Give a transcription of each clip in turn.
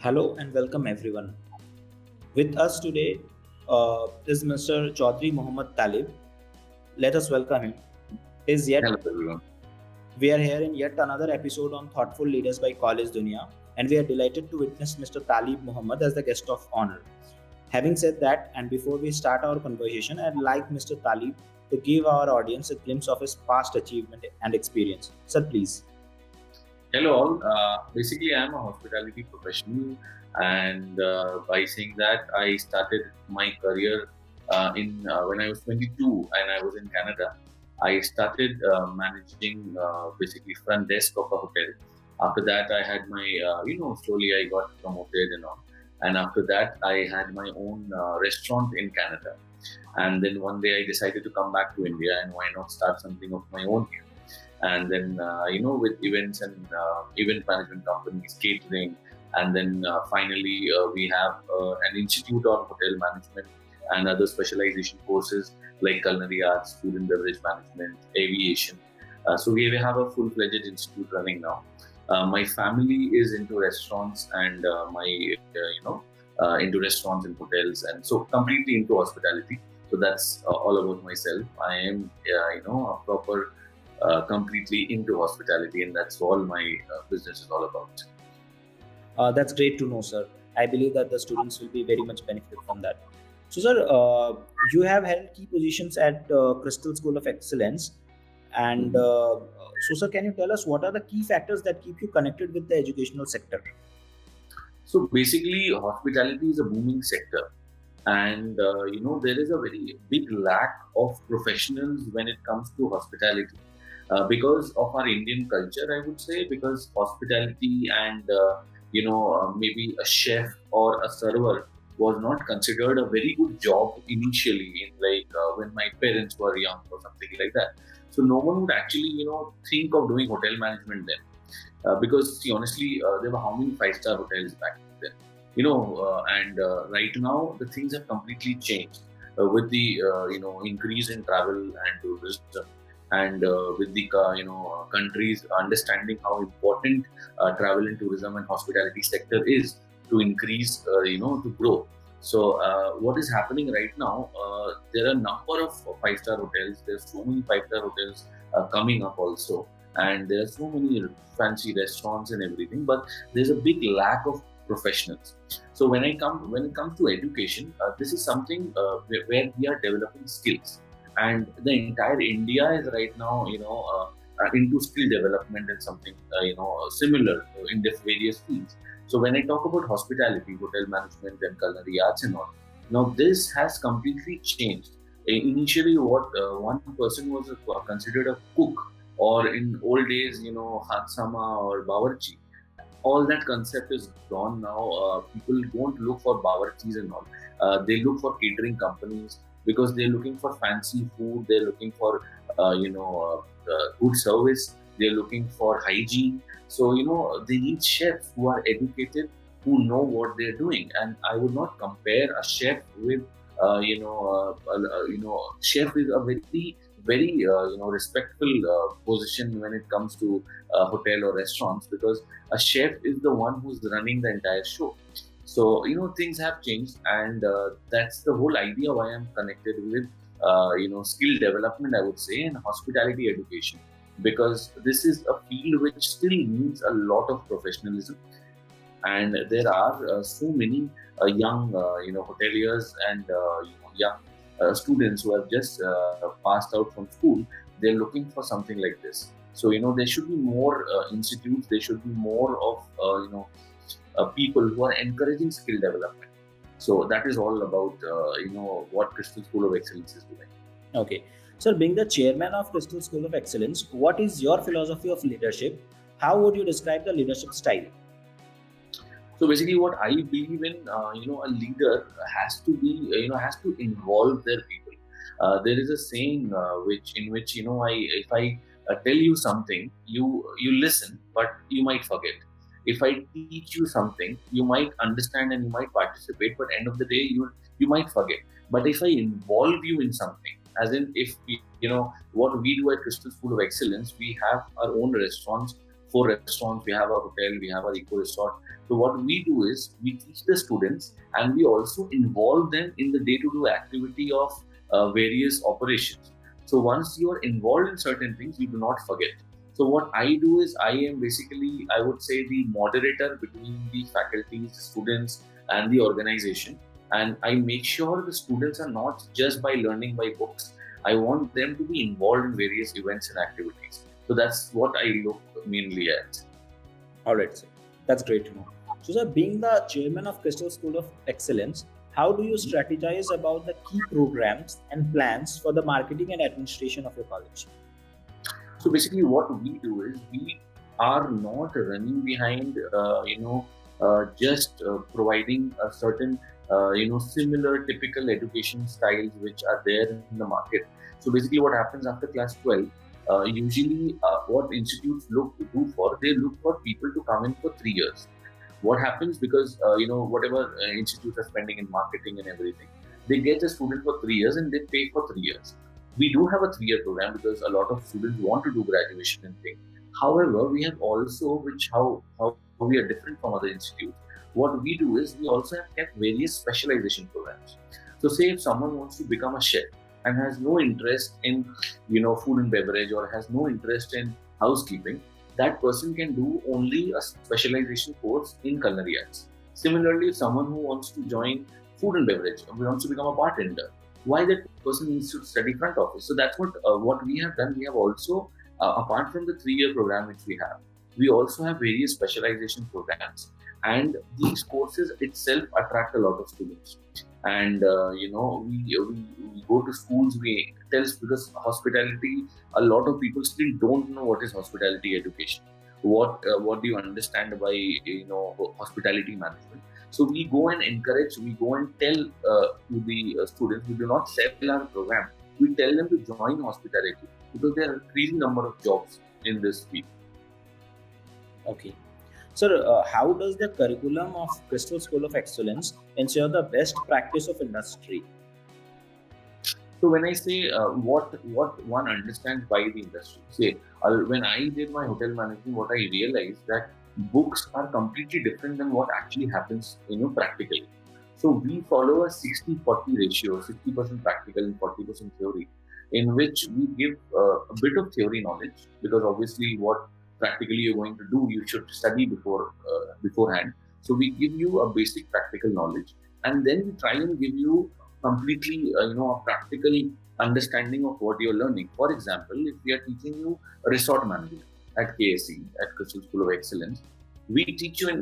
Hello and welcome everyone. With us today is Mr. Chaudhry Muhammad Talib. Let us welcome him. Is yet Hello, everyone. We are here in yet another episode on Thoughtful Leaders by College Dunia, and we are delighted to witness Mr. Talib Muhammad as the guest of honor. Having said that, and before we start our conversation, I'd like Mr. Talib to give our audience a glimpse of his past achievement and experience. Sir, please. Hello, all. Basically, I'm a hospitality professional, and by saying that, I started my career in when I was 22 and I was in Canada. I started managing basically front desk of a hotel. After that, I had my slowly I got promoted and all. And after that, I had my own restaurant in Canada. And then one day, I decided to come back to India, and why not start something of my own here? And then with events and event management companies, catering, and then finally we have an institute on hotel management and other specialization courses like culinary arts, food and beverage management, aviation. So we have a full-fledged institute running now. My family is into restaurants and my into restaurants and hotels, and so completely into hospitality. So that's all about myself. I am a proper completely into hospitality, and that's all my business is all about. That's great to know, sir. I believe that the students will be very much benefited from that. So, sir, you have held key positions at Crystal School of Excellence, and Mhm. sir, can you tell us what are the key factors that keep you connected with the educational sector? So basically, hospitality is a booming sector, and there is a very big lack of professionals when it comes to hospitality. Because of our Indian culture, I would say, because hospitality and maybe a chef or a server was not considered a very good job initially, in like when my parents were young or something like that. So no one would actually think of doing hotel management then, because see honestly, there were how many five-star hotels back then, and right now the things have completely changed with the increase in travel and tourism, and with the countries understanding how important travel and tourism and hospitality sector is to increase to grow. So what is happening right now, there are a number of five-star hotels. There's so many five-star hotels coming up also, and there are so many fancy restaurants and everything, but there's a big lack of professionals. So when it comes to education, this is something where we are developing skills, and the entire India is right now into skill development and something similar in the various fields. So when I talk about hospitality, hotel management, and culinary arts and all, now this has completely changed. Initially, what one person was considered a cook, or in old days, Hansama or Bawarchi. All that concept is gone now. People don't look for bawarchis and all. They look for catering companies because they're looking for fancy food. They're looking for good service. They're looking for hygiene. So they need chefs who are educated, who know what they're doing. And I would not compare a chef with chef is a very respectful position when it comes to hotel or restaurants, because a chef is the one who's running the entire show. So things have changed, and that's the whole idea why I'm connected with skill development, I would say, and hospitality education, because this is a field which still needs a lot of professionalism. And there are so many young hoteliers and young students who have just passed out from school. They're looking for something like this. So there should be more institutes. There should be more of people who are encouraging skill development. So that is all about what Crystal School of Excellence is doing. Okay. Sir, being the chairman of Crystal School of Excellence, what is your philosophy of leadership? How would you describe the leadership style? So basically, what I believe in, a leader has to be, has to involve their people. There is a saying in which if I tell you something, you listen, but you might forget. If I teach you something, you might understand and you might participate, but end of the day, you might forget. But if I involve you in something, as in if what we do at Crystal School of Excellence, we have our own restaurants 4 restaurants, we have a hotel, we have our eco resort. So what we do is we teach the students, and we also involve them in the day-to-day activity of various operations. So once you are involved in certain things, you do not forget. So what I do is I am basically, I would say, the moderator between the faculties, the students, and the organization. And I make sure the students are not just by learning by books. I want them to be involved in various events and activities. So that's what I look mainly at. All right, sir. That's great to know. So, sir, being the chairman of Crystal School of Excellence, how do you strategize about the key programs and plans for the marketing and administration of your college? So basically, what we do is we are not running behind, just providing a certain, similar typical education styles which are there in the market. So basically, what happens after class 12? Usually, what institutes do for, they look for people to come in for 3 years. What happens, because whatever institutes are spending in marketing and everything, they get a student for 3 years and they pay for 3 years. We do have a 3 year program because a lot of students want to do graduation and thing. However, we have also, which how we are different from other institutes. What we do is we also have kept various specialization programs. So say if someone wants to become a chef and has no interest in food and beverage, or has no interest in housekeeping, that person can do only a specialization course in culinary arts. Similarly, if someone who wants to join food and beverage, or wants to become a bartender, why that person needs to study front office? So that's what we have done. We have also, apart from the 3 year program which we have, we also have various specialization programs, and these courses itself attract a lot of students. And we go to schools, we tell, because hospitality, a lot of people still don't know what is hospitality education. What do you understand by hospitality management? So we go and encourage, we go and tell to the students. We do not sell our program. We tell them to join hospitality because there are increasing number of jobs in this field. Okay. Sir, how does the curriculum of Crystal School of Excellence ensure the best practice of industry? So when I say what one understands by the industry, say when I did my hotel management, what I realized that books are completely different than what actually happens, practically. So we follow a 60-40 ratio, 60% practical and 40% theory, in which we give a bit of theory knowledge, because obviously what practically you're going to do, you should study beforehand. So we give you a basic practical knowledge, and then we try and give you completely, a practical understanding of what you're learning. For example, if we are teaching you resort management at KSE, at Crystal School of Excellence, we teach you in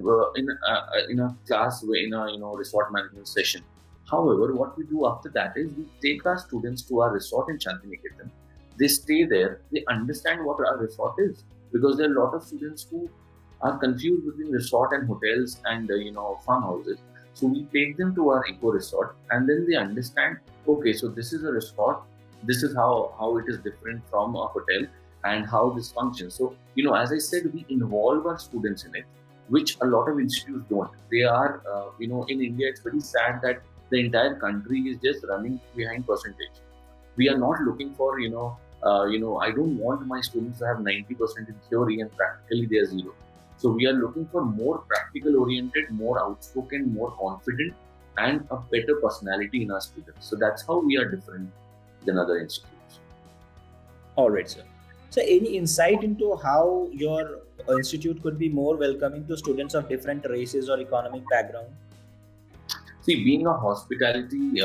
a class, in a resort management session. However, what we do after that is we take our students to our resort in Shantiniketan. They stay there. They understand what our resort is, because there are a lot of students who are confused between resort and hotels and farmhouses. So we take them to our eco resort, and then they understand, okay, so this is a resort, this is how it is different from a hotel, and how this functions. So, as I said, we involve our students in it, which a lot of institutes don't. They are, in India, it's very sad that the entire country is just running behind percentage. We are not looking for, I don't want my students to have 90% in theory and practically they are zero. So we are looking for more practical oriented, more outspoken, more confident, and a better personality in our students. So that's how we are different than other institutes. All right, sir. So, any insight into how your institute could be more welcoming to students of different races or economic background? See, being a hospitality,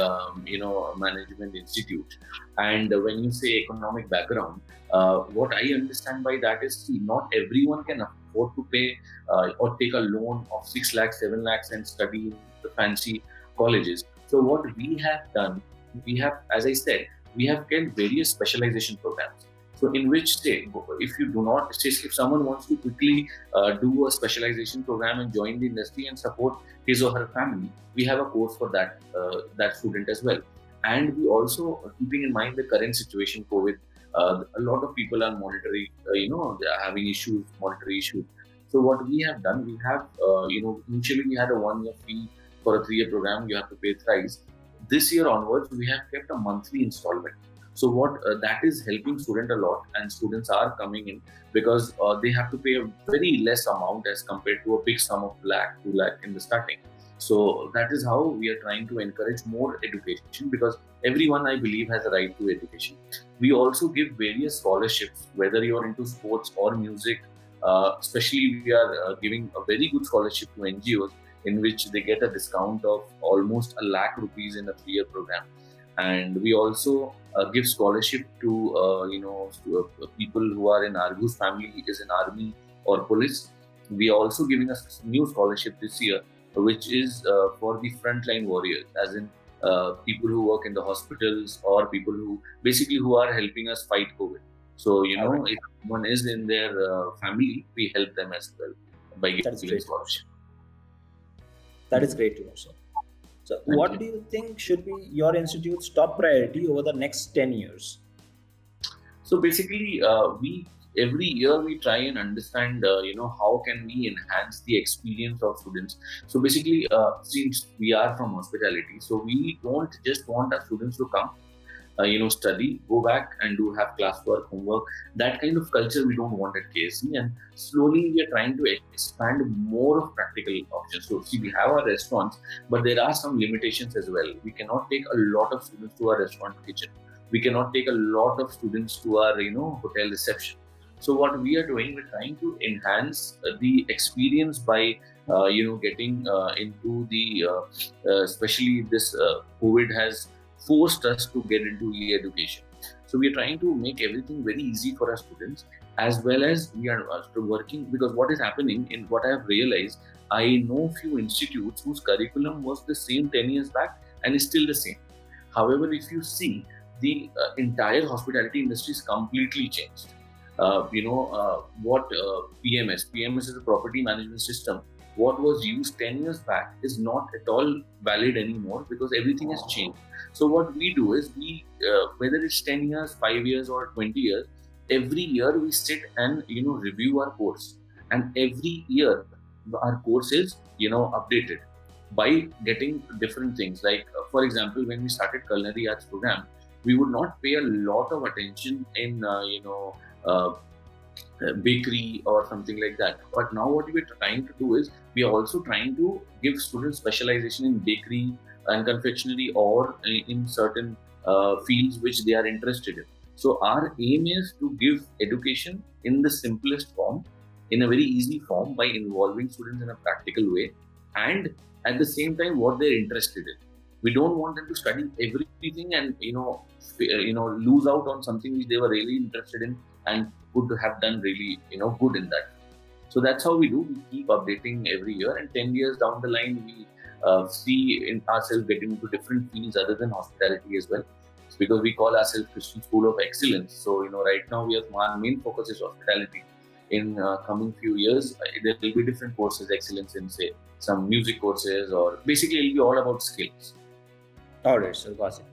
management institute, and when you say economic background, what I understand by that is, see, not everyone can afford to pay or take a loan of 6 lakhs, 7 lakhs and study in the fancy colleges. So what we have done, we have, as I said, we have kept various specialization programs. So in which, say, if you do not, say, if someone wants to quickly do a specialization program and join the industry and support his or her family, we have a course for that student as well. And we also, keeping in mind the current situation, COVID, a lot of people are monetary, they are having issues, monetary issues. So what we have done, we have, initially we had a 1 year fee for a 3 year program. You have to pay thrice. This year onwards, we have kept a monthly installment. So what that is helping student a lot, and students are coming in because they have to pay a very less amount as compared to a big sum of lakh 2 lakh in the starting. So that is how we are trying to encourage more education, because everyone, I believe, has a right to education. We also give various scholarships, whether you're into sports or music. Especially, we are giving a very good scholarship to NGOs, in which they get a discount of almost a lakh rupees in a 3-year program. And we also give scholarship to people who are in whose family is in army or police. We are also giving a new scholarship this year, which is for the frontline warriors, as in people who work in the hospitals, or people who basically who are helping us fight COVID. So All right. if someone is in their family, we help them as well by That's giving great. scholarship. That is great to know, sir. So, Thank what you. do you think should be your institute's top priority over the next 10 years? So basically, we every year we try and understand, how can we enhance the experience of students. So basically, since we are from hospitality, so we don't just want our students to come, study, go back and have classwork, homework. That kind of culture we don't want at KSC. And slowly we are trying to expand more of practical options. So see, we have our restaurants, but there are some limitations as well. We cannot take a lot of students to our restaurant kitchen. We cannot take a lot of students to our, hotel reception. So what we are doing, we're trying to enhance the experience by, getting into the, especially this COVID has forced us to get into e-education. So we are trying to make everything very easy for our students, as well as we are working, because what is happening, in what I have realized, I know few institutes whose curriculum was the same 10 years back and is still the same. However, if you see, the entire hospitality industry is completely changed. What PMS is a property management system. What was used 10 years back is not at all valid anymore, because everything has changed. So what we do is, whether it's 10 years, 5 years, or 20 years, every year we sit and review our course, and every year our course is updated by getting different things. Like for example, when we started culinary arts program, we would not pay a lot of attention in uh, bakery or something like that. But now what we're trying to do is, we are also trying to give students specialization in bakery and confectionery, or in certain fields which they are interested in. So our aim is to give education in the simplest form, in a very easy form, by involving students in a practical way, and at the same time what they're interested in. We don't want them to study everything and lose out on something which they were really interested in and could have done really good in that. So that's how we do. We keep updating every year, and 10 years down the line, we see in ourselves getting into different fields other than hospitality as well. It's because we call ourselves Christian School of Excellence. So right now our main focus is hospitality. In coming few years, there will be different courses, excellence in, say, some music courses, or basically it'll be all about skills. All right, sir, got it.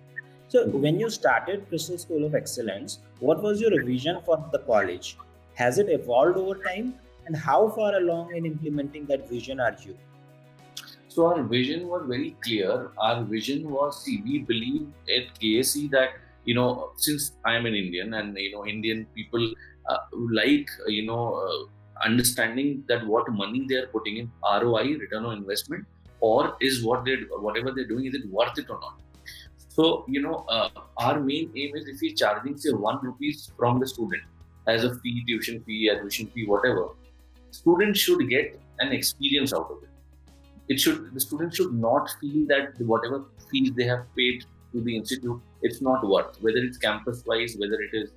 So, when you started Crystal School of Excellence, what was your vision for the college? Has it evolved over time? And how far along in implementing that vision are you? So our vision was very clear. Our vision was, see, we believe at KSC that, since I am an Indian, and, Indian people like, understanding that what money they are putting in, ROI, return on investment, or is whatever they're doing, is it worth it or not? So, our main aim is, if we're charging, say, 1 rupees from the student as a fee, tuition fee, admission fee, whatever, students should get an experience out of it. The students should not feel that whatever fees they have paid to the institute, it's not worth, whether it's campus wise, whether it is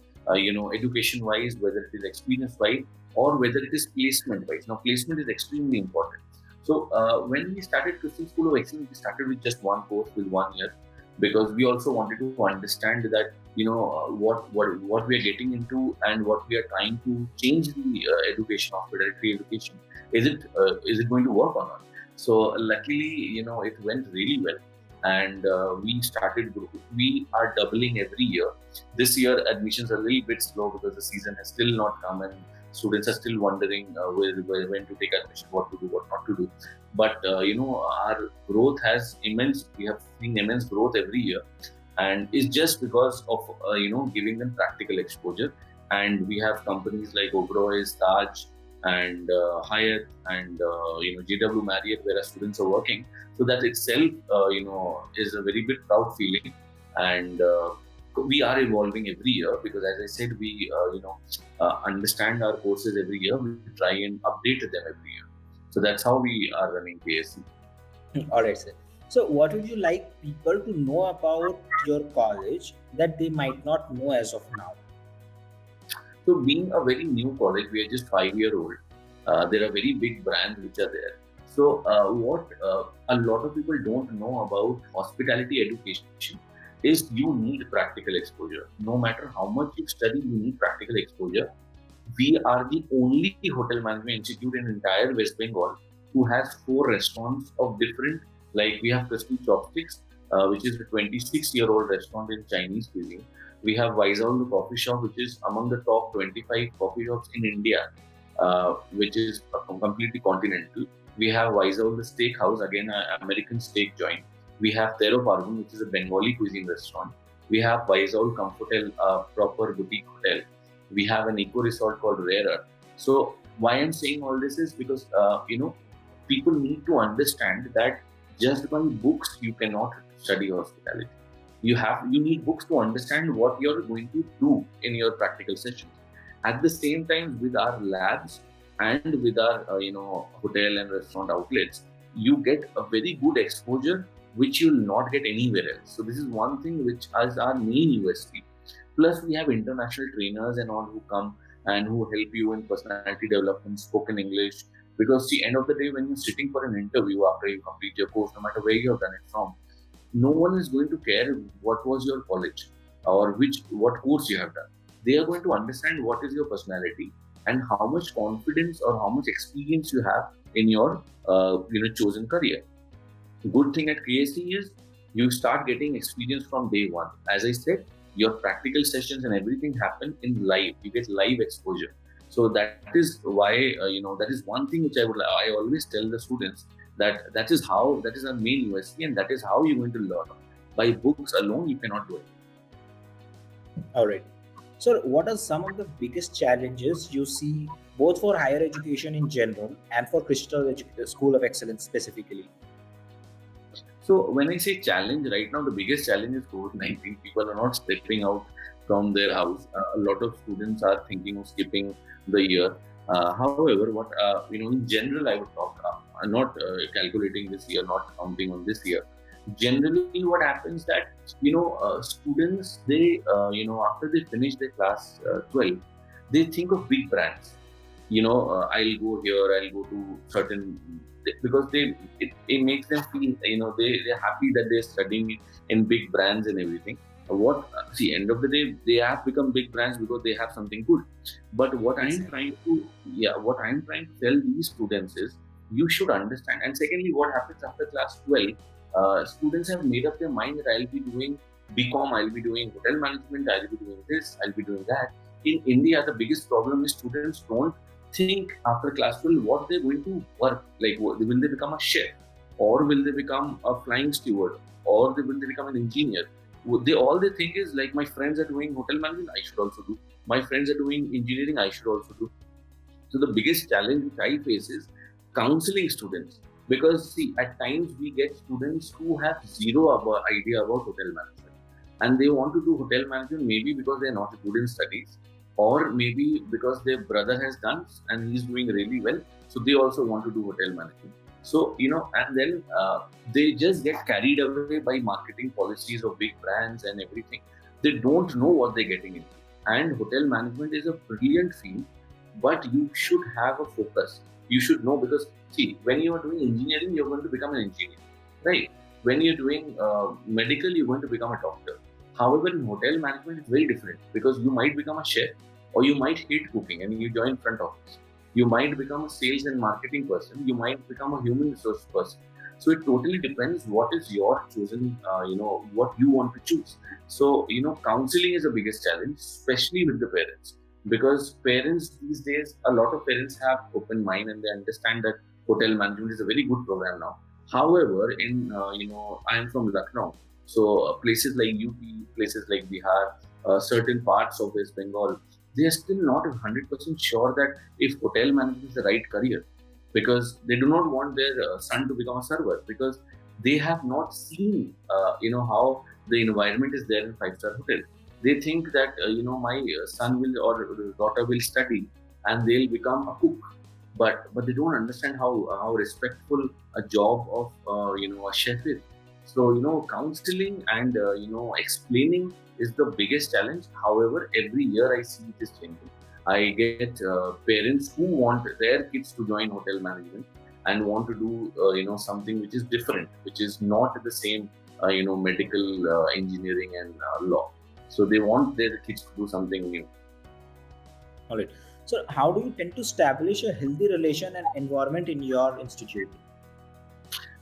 education wise, whether it is experience wise, or whether it is placement wise. Now placement is extremely important. So when we started Christian School of Excellence, we started with just one course, with 1 year, because we also wanted to understand that what we are getting into, and what we are trying to change the education, hospitality education. Is it going to work or not? So luckily, it went really well, and we are doubling every year. This year admissions are a little bit slow, because the season has still not come, and students are still wondering when to take admission, what to do, what not to do. But our growth has immense. We have seen immense growth every year, and it's just because of giving them practical exposure. And we have companies like Oberoi, Taj, and Hyatt, and JW Marriott, where our students are working. So that itself, is a very big proud feeling. And we are evolving every year because, as I said, we understand our courses every year. We try and update them every year. So that's how we are running KSC. All right, sir. So, what would you like people to know about your college that they might not know as of now? So being a very new college, we are just 5 year old. There are very big brands which are there. So what a lot of people don't know about hospitality education is you need practical exposure. No matter how much you study, you need practical exposure. We are the only hotel management institute in entire West Bengal who has 4 restaurants of different, like we have Crystal Chopsticks, which is a 26-year-old restaurant in Chinese cuisine. We have Vizag, the coffee shop, which is among the top 25 coffee shops in India, which is completely continental. We have Vizag, the steakhouse, again, an American steak joint. We have Tero Parvan, which is a Bengali cuisine restaurant. We have Vizag Comfortel, a proper boutique hotel. We have an eco resort called Rarer. So why I'm saying all this is because people need to understand that just by books you cannot study hospitality. You need books to understand what you're going to do in your practical sessions. At the same time, with our labs and with our hotel and restaurant outlets, you get a very good exposure which you'll not get anywhere else. So this is one thing which is our main USP. Plus, we have international trainers and all who come and who help you in personality development, spoken English. Because the end of the day, when you're sitting for an interview after you complete your course, no matter where you have done it from, no one is going to care what was your college or what course you have done. They are going to understand what is your personality and how much confidence or how much experience you have in your chosen career. Good thing at KSC is you start getting experience from day one. As I said, your practical sessions and everything happen in live. You get live exposure. So that is why that is one thing which I always tell the students that is our main USP, and that is how you're going to learn. By books alone, you cannot do it. All right. So, what are some of the biggest challenges you see both for higher education in general and for School of Excellence specifically? So when I say challenge, right now the biggest challenge is COVID-19. People are not stepping out from their house. A lot of students are thinking of skipping the year. However, what in general, I would talk. Not calculating this year, not counting on this year. Generally, what happens that students they after they finish their class 12, they think of big brands. I'll go here, I'll go to certain, because it makes them feel they're happy that they're studying in big brands and everything. End of the day, they have become big brands because they have something good. But what I'm trying to tell these students is you should understand. And secondly, what happens after class 12? Students have made up their mind that I'll be doing BCom, I'll be doing hotel management, I'll be doing this, I'll be doing that. In India, the biggest problem is students don't think after class 12 what they're going to work. Like, will they become a chef, or will they become a flying steward, or will they become an engineer? All they think is like, my friends are doing hotel management, I should also do. My friends are doing engineering, I should also do. So the biggest challenge which I face is counseling students, because see, at times we get students who have zero idea about hotel management, and they want to do hotel management maybe because they're not good in studies, or maybe because their brother has done and he's doing really well, so they also want to do hotel management. So and then they just get carried away by marketing policies of big brands and everything. They don't know what they're getting into. And hotel management is a brilliant field, but you should have a focus. You should know, because see, when you are doing engineering, you're going to become an engineer, right? When you're doing medical, you're going to become a doctor. However, in hotel management, it's very different, because you might become a chef, or you might hate cooking and you join front office. You might become a sales and marketing person. You might become a human resource person. So it totally depends what is your chosen, what you want to choose. So, counseling is the biggest challenge, especially with the parents. Because parents these days, a lot of parents have open mind and they understand that hotel management is a very good program now. However, I am from Lucknow. So places like UP, places like Bihar, certain parts of West Bengal, they are still not 100% sure that if hotel management is the right career, because they do not want their son to become a server, because they have not seen how the environment is there in five-star hotel. They think that my son will or daughter will study and they'll become a cook, but they don't understand how respectful a job of a chef is. So counseling and explaining is the biggest challenge. However, every year I see it is changing. I get parents who want their kids to join hotel management and want to do something which is different, which is not the same medical engineering and law. So they want their kids to do something new. All right. So how do you tend to establish a healthy relation and environment in your institute?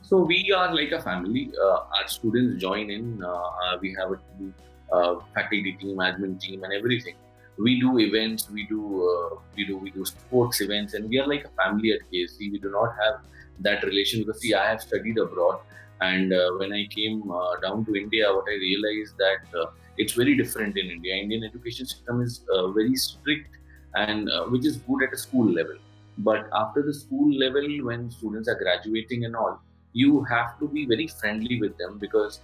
So we are like a family. Our students join in. We have a team, faculty team, admin team, and everything. We do events. We do sports events, and we are like a family at KSC. We do not have that relation because see, I have studied abroad, and when I came down to India, what I realized that it's very different in India. Indian education system is very strict, and which is good at a school level. But after the school level, when students are graduating and all, you have to be very friendly with them, because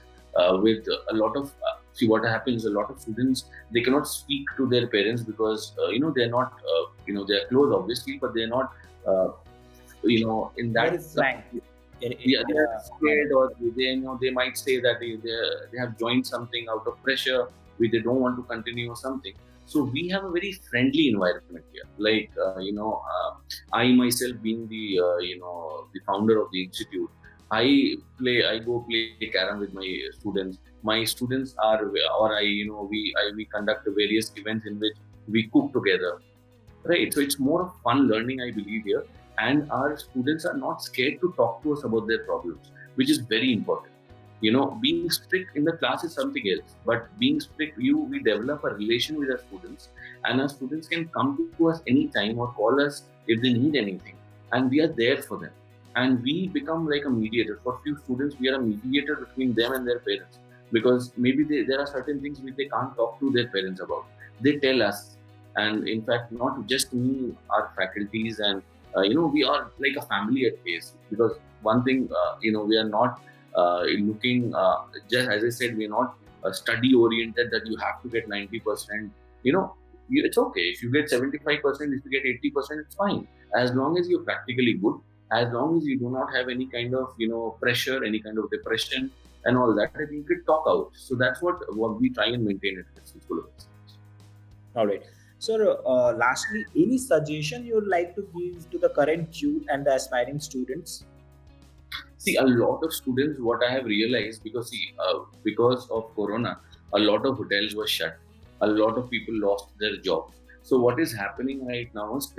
with a lot of see what happens, a lot of students, they cannot speak to their parents because they're not they're close obviously, but they're not in Very that frank. yeah, they're Yeah. scared, or they might say that they have joined something out of pressure, which they don't want to continue or something. So we have a very friendly environment here. Like I myself being the founder of the institute, I go play carom with my students. My students are, or we conduct various events in which we cook together. Right. So it's more of fun learning, I believe here. And our students are not scared to talk to us about their problems, which is very important. Being strict in the class is something else, but being strict, we develop a relation with our students, and our students can come to us anytime or call us if they need anything, and we are there for them. And we become like a mediator. For few students, we are a mediator between them and their parents, because maybe there are certain things which they can't talk to their parents about. They tell us, and in fact, not just me, our faculties, and we are like a family at pace, because one thing, we are not looking, just as I said, we're not study oriented that you have to get 90%. It's okay if you get 75%, if you get 80%, it's fine, as long as you're practically good, as long as you do not have any kind of pressure, any kind of depression and all that, and you can talk out. So that's what we try and maintain at Christian School of Excellence. All right. So, lastly, any suggestion you would like to give to the current youth and the aspiring students? See, a lot of students, what I have realized, because of Corona, a lot of hotels were shut. A lot of people lost their jobs. So what is happening right now is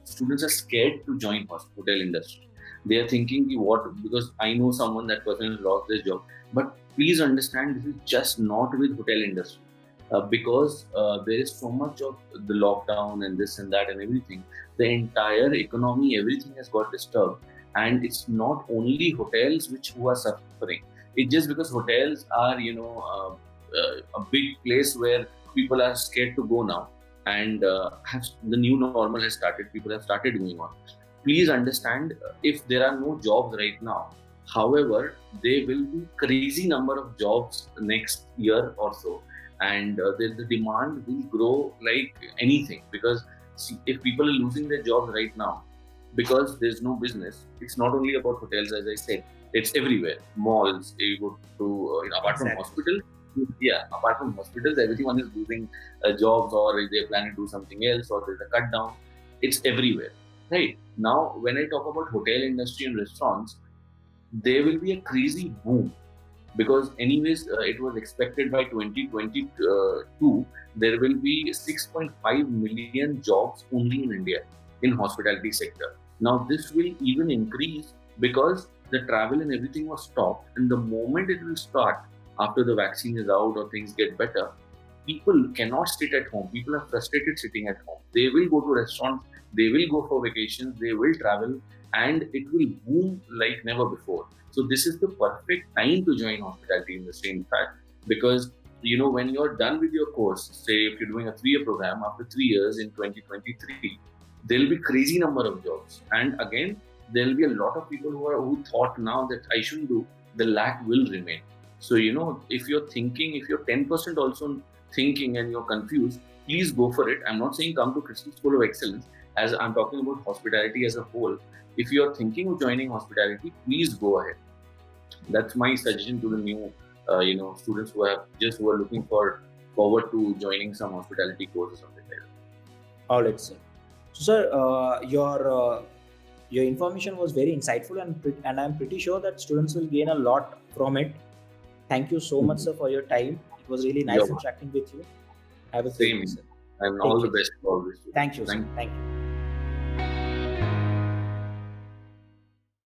students are scared to join hotel industry. They are thinking, what? Because I know someone, that person has lost their job. But please understand, this is just not with hotel industry. Because there is so much of the lockdown and this and that and everything. The entire economy, everything has got disturbed. And it's not only hotels who are suffering. It's just because hotels are a big place where people are scared to go now, and the new normal has started. People have started going on. Please understand, if there are no jobs right now, however, there will be crazy number of jobs next year or so, and the demand will grow like anything, because see, if people are losing their jobs right now because there's no business, it's not only about hotels, as I said, it's everywhere. Malls, you go to, apart from Exactly. hospital, yeah, apart from hospitals, everyone is losing jobs, or they plan to do something else, or there's a cut down. It's everywhere, right? Now, when I talk about hotel industry and restaurants, there will be a crazy boom, because anyways, it was expected by 2022 there will be 6.5 million jobs only in India in hospitality sector. Now this will even increase, because the travel and everything was stopped, and the moment it will start, after the vaccine is out or things get better, people cannot sit at home. People are frustrated sitting at home. They will go to restaurants, they will go for vacations, they will travel, and it will boom like never before. So this is the perfect time to join hospitality industry, in fact, because when you're done with your course, say if you're doing a 3-year program, after 3 years in 2023, there'll be crazy number of jobs, and again there'll be a lot of people who thought now that I shouldn't do. The lack will remain. So if you're thinking, if you're 10% also thinking and you're confused, please go for it. I'm not saying come to Crystal School of Excellence, as I'm talking about hospitality as a whole. If you're thinking of joining hospitality, please go ahead. That's my suggestion to the new students who are looking forward to joining some hospitality course or something like that. All right, sir. So, sir, your information was very insightful, and I'm pretty sure that students will gain a lot from it. Thank you so much, sir, for your time. It was really nice Yeah. interacting with you. Have a great Same. day, sir. And Take all the care. best for always. Thank you, sir. Thank you.